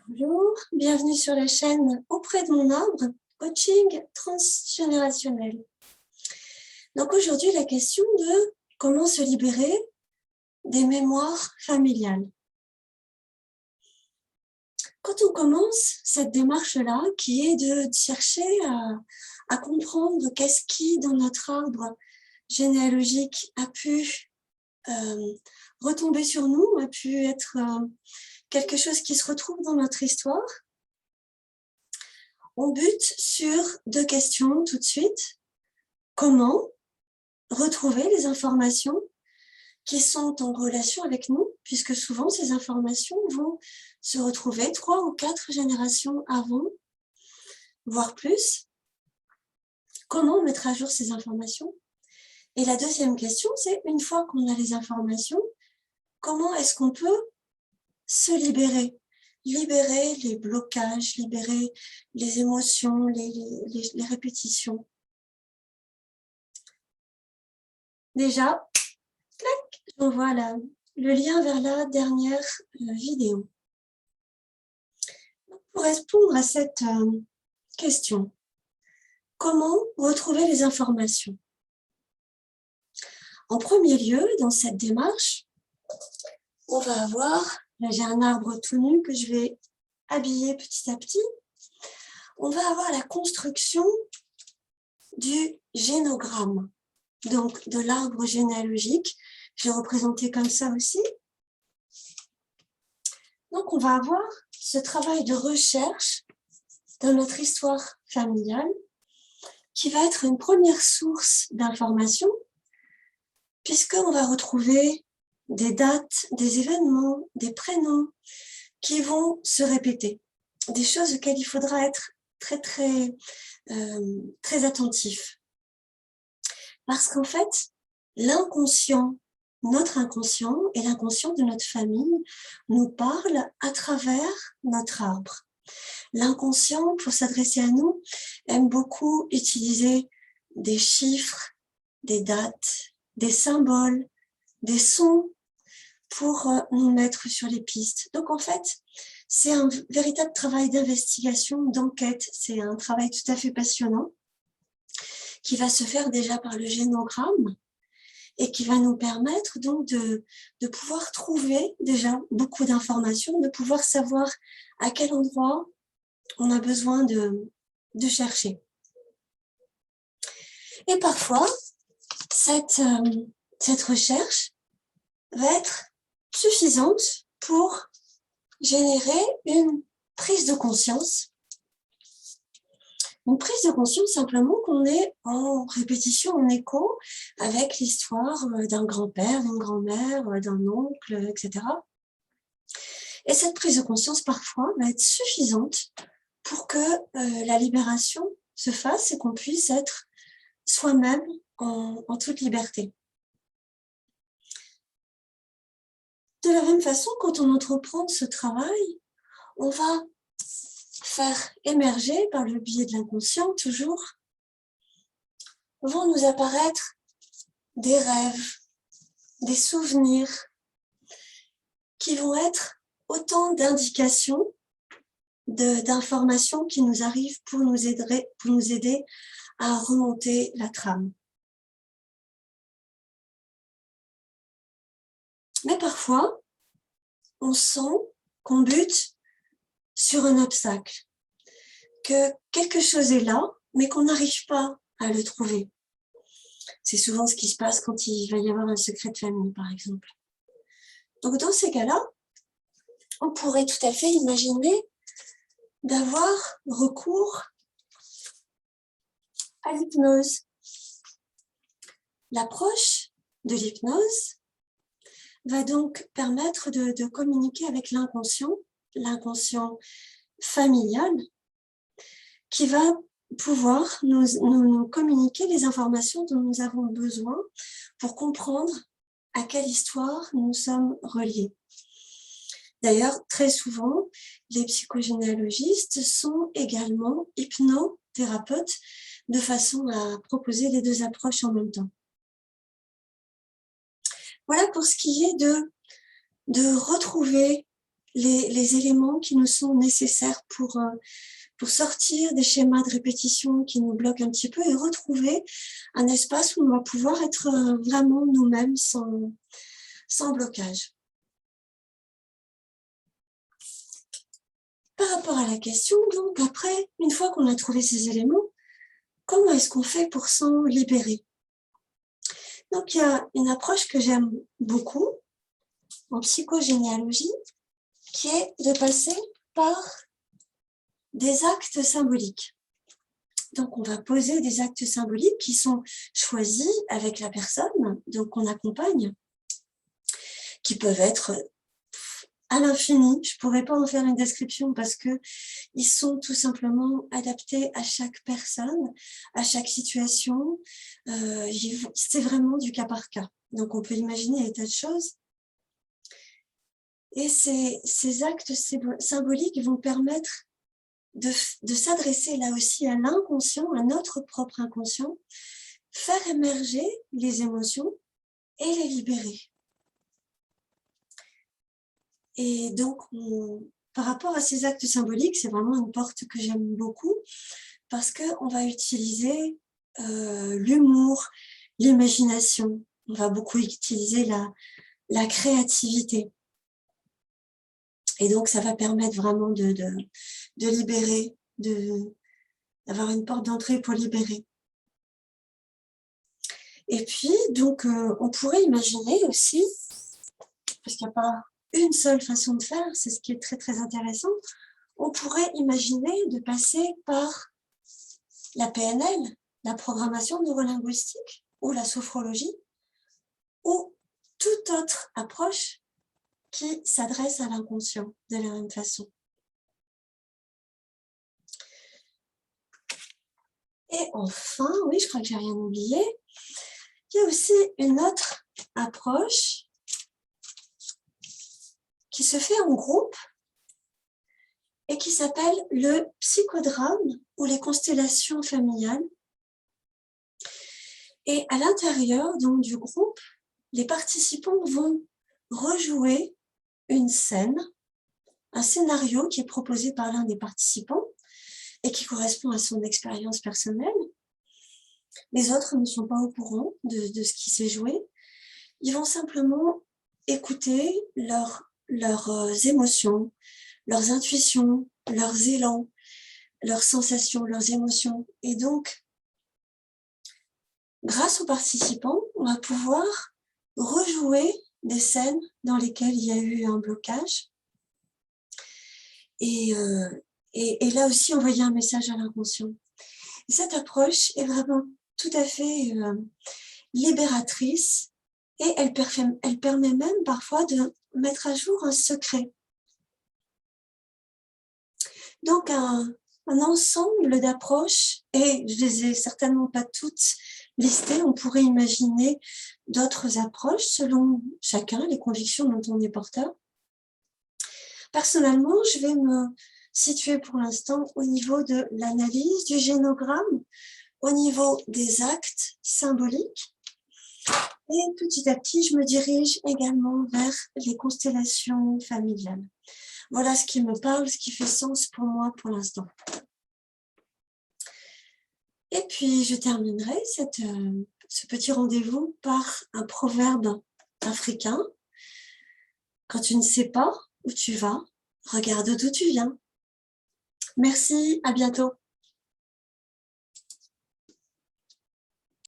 Bonjour, bienvenue sur la chaîne Auprès de mon arbre, coaching transgénérationnel. Donc aujourd'hui, la question de comment se libérer des mémoires familiales. Quand on commence cette démarche-là, qui est de chercher à comprendre qu'est-ce qui, dans notre arbre généalogique, a pu retomber sur nous, a pu être quelque chose qui se retrouve dans notre histoire, on bute sur deux questions tout de suite. Comment retrouver les informations qui sont en relation avec nous, puisque souvent ces informations vont se retrouver 3 ou 4 générations avant, voire plus. Comment mettre à jour ces informations? Et la deuxième question, c'est une fois qu'on a les informations, comment est-ce qu'on peut se libérer? Libérer les blocages, libérer les émotions, les répétitions. Déjà, clac, j'envoie le lien vers la dernière vidéo. Pour répondre à cette question, comment retrouver les informations? En premier lieu, dans cette démarche, on va avoir, là j'ai un arbre tout nu que je vais habiller petit à petit, on va avoir la construction du génogramme, donc de l'arbre généalogique. Je l'ai représenté comme ça aussi. Donc on va avoir ce travail de recherche dans notre histoire familiale qui va être une première source d'information puisqu'on va retrouver des dates, des événements, des prénoms qui vont se répéter, des choses auxquelles il faudra être très attentif. Parce qu'en fait, l'inconscient, notre inconscient et l'inconscient de notre famille nous parlent à travers notre arbre. L'inconscient, pour s'adresser à nous, aime beaucoup utiliser des chiffres, des dates, des symboles, des sons pour nous mettre sur les pistes. Donc en fait, c'est un véritable travail d'investigation, d'enquête. C'est un travail tout à fait passionnant qui va se faire déjà par le génogramme et qui va nous permettre donc de pouvoir trouver déjà beaucoup d'informations, de pouvoir savoir à quel endroit on a besoin de chercher. Et parfois, cette recherche va être suffisante pour générer une prise de conscience. Une prise de conscience simplement qu'on est en répétition, en écho avec l'histoire d'un grand-père, d'une grand-mère, d'un oncle, etc. Et cette prise de conscience, parfois, va être suffisante pour que la libération se fasse et qu'on puisse être soi-même en toute liberté. De la même façon, quand on entreprend ce travail, on va faire émerger, par le biais de l'inconscient toujours, vont nous apparaître des rêves, des souvenirs, qui vont être autant d'indications, d'informations qui nous arrivent pour nous aider à remonter la trame. Mais parfois, on sent qu'on bute sur un obstacle, que quelque chose est là, mais qu'on n'arrive pas à le trouver. C'est souvent ce qui se passe quand il va y avoir un secret de famille, par exemple. Donc dans ces cas-là, on pourrait tout à fait imaginer d'avoir recours à l'hypnose. L'approche de l'hypnose va donc permettre de communiquer avec l'inconscient familial, qui va pouvoir nous communiquer les informations dont nous avons besoin pour comprendre à quelle histoire nous sommes reliés. D'ailleurs, très souvent, les psychogénéalogistes sont également hypnothérapeutes de façon à proposer les deux approches en même temps. Voilà pour ce qui est de retrouver les éléments qui nous sont nécessaires pour sortir des schémas de répétition qui nous bloquent un petit peu et retrouver un espace où on va pouvoir être vraiment nous-mêmes sans blocage. Par rapport à la question, donc après, une fois qu'on a trouvé ces éléments, comment est-ce qu'on fait pour s'en libérer? Donc il y a une approche que j'aime beaucoup en psychogénéalogie qui est de passer par des actes symboliques. Donc, on va poser des actes symboliques qui sont choisis avec la personne, donc qu'on accompagne, qui peuvent être à l'infini. Je ne pourrais pas en faire une description parce qu'ils sont tout simplement adaptés à chaque personne, à chaque situation. C'est vraiment du cas par cas. Donc, on peut imaginer des tas de choses. Et ces actes symboliques vont permettre de s'adresser là aussi à l'inconscient, à notre propre inconscient, faire émerger les émotions et les libérer. Et donc, par rapport à ces actes symboliques, c'est vraiment une porte que j'aime beaucoup parce qu'on va utiliser l'humour, l'imagination, on va beaucoup utiliser la créativité. Et donc, ça va permettre vraiment de libérer, d'avoir une porte d'entrée pour libérer. Et puis, donc, on pourrait imaginer aussi, parce qu'il n'y a pas une seule façon de faire, c'est ce qui est très, très intéressant, on pourrait imaginer de passer par la PNL, la programmation neurolinguistique, ou la sophrologie, ou toute autre approche qui s'adresse à l'inconscient de la même façon. Et enfin, oui, je crois que j'ai rien oublié, il y a aussi une autre approche qui se fait en groupe et qui s'appelle le psychodrame ou les constellations familiales. Et à l'intérieur donc du groupe, les participants vont rejouer une scène, un scénario qui est proposé par l'un des participants et qui correspond à son expérience personnelle. Les autres ne sont pas au courant de ce qui s'est joué. Ils vont simplement écouter leurs émotions, leurs intuitions, leurs élans, leurs sensations, leurs émotions. Et donc, grâce aux participants, on va pouvoir rejouer des scènes dans lesquelles il y a eu un blocage. Et là aussi, envoyer un message à l'inconscient. Cette approche est vraiment tout à fait libératrice et elle permet même parfois de mettre à jour un secret. Donc, un ensemble d'approches, et je les ai certainement pas toutes listées, on pourrait imaginer d'autres approches selon chacun, les convictions dont on est porteur. Personnellement, je vais me situer pour l'instant au niveau de l'analyse du génogramme, au niveau des actes symboliques, et petit à petit, je me dirige également vers les constellations familiales. Voilà ce qui me parle, ce qui fait sens pour moi pour l'instant. Et puis, je terminerai ce petit rendez-vous par un proverbe africain. Quand tu ne sais pas où tu vas, regarde d'où tu viens. Merci, à bientôt.